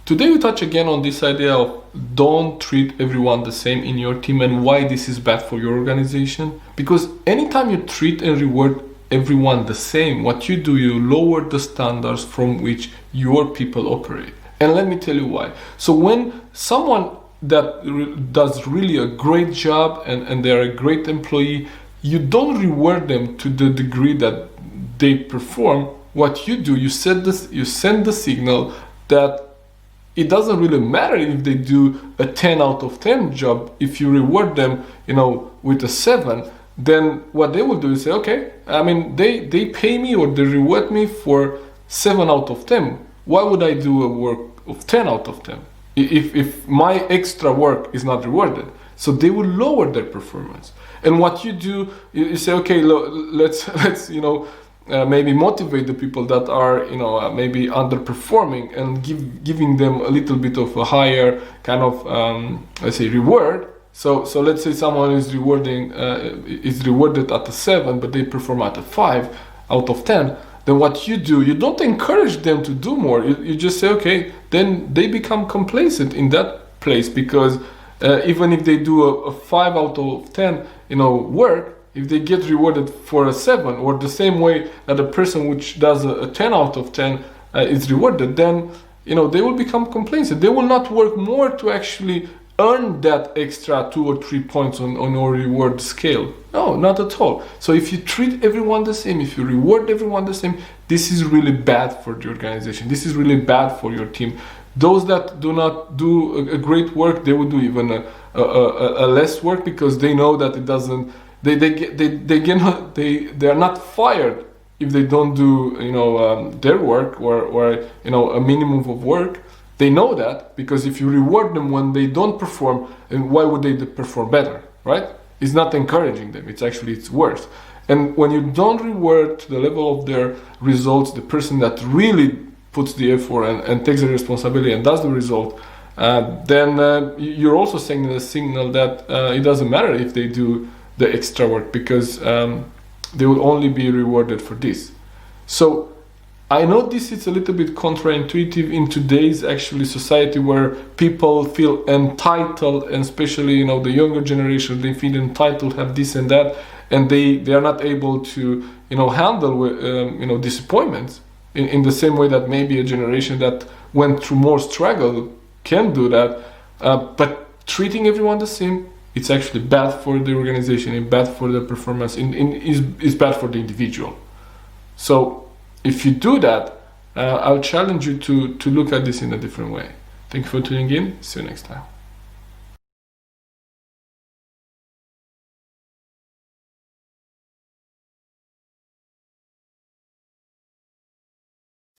Today we touch again on this idea of don't treat everyone the same in your team and why this is bad for your organization. Because anytime you treat and reward everyone the same, what you do, you lower the standards from which your people operate. And let me tell you why. So when someone that does really a great job and they're a great employee, you don't reward them to the degree that they perform. What you do, you send the signal that it doesn't really matter if they do a 10 out of 10 job. If you reward them, with a 7, then what they will do is say, okay, I mean, they pay me or they reward me for 7 out of 10. Why would I do a work of 10 out of 10 if my extra work is not rewarded? So they will lower their performance. And what you do, you say, okay, let's maybe motivate the people that are maybe underperforming and giving them a little bit of a higher kind of let's say reward. So let's say someone is rewarded at a 7, but they perform at a 5 out of 10. Then what you do, you don't encourage them to do more. You just say, okay, then they become complacent in that place, because even if they do a 5 out of 10 work, if they get rewarded for a 7, or the same way that a person which does a 10 out of 10 is rewarded, then they will become complacent. They will not work more to actually earn that extra 2 or 3 points on your reward scale. No, not at all. So if you treat everyone the same, if you reward everyone the same, this is really bad for the organization. This is really bad for your team. Those that do not do a great work, they will do even a less work, because they know that it doesn't. They are not fired if they don't do their work or a minimum of work. They know that, because if you reward them when they don't perform, and why would they perform better, right? It's not encouraging them. It's worse. And when you don't reward to the level of their results, the person that really puts the effort and takes the responsibility and does the result, then you're also sending a signal that it doesn't matter if they do the extra work, because they will only be rewarded for this. So I know this is a little bit counterintuitive in today's actually society, where people feel entitled, and especially the younger generation, they feel entitled, have this and that, and they are not able to handle disappointments in the same way that maybe a generation that went through more struggle can do that. But treating everyone the same, it's actually bad for the organization, it's bad for the performance, it's bad for the individual. So if you do that, I'll challenge you to look at this in a different way. Thank you for tuning in. See you next time.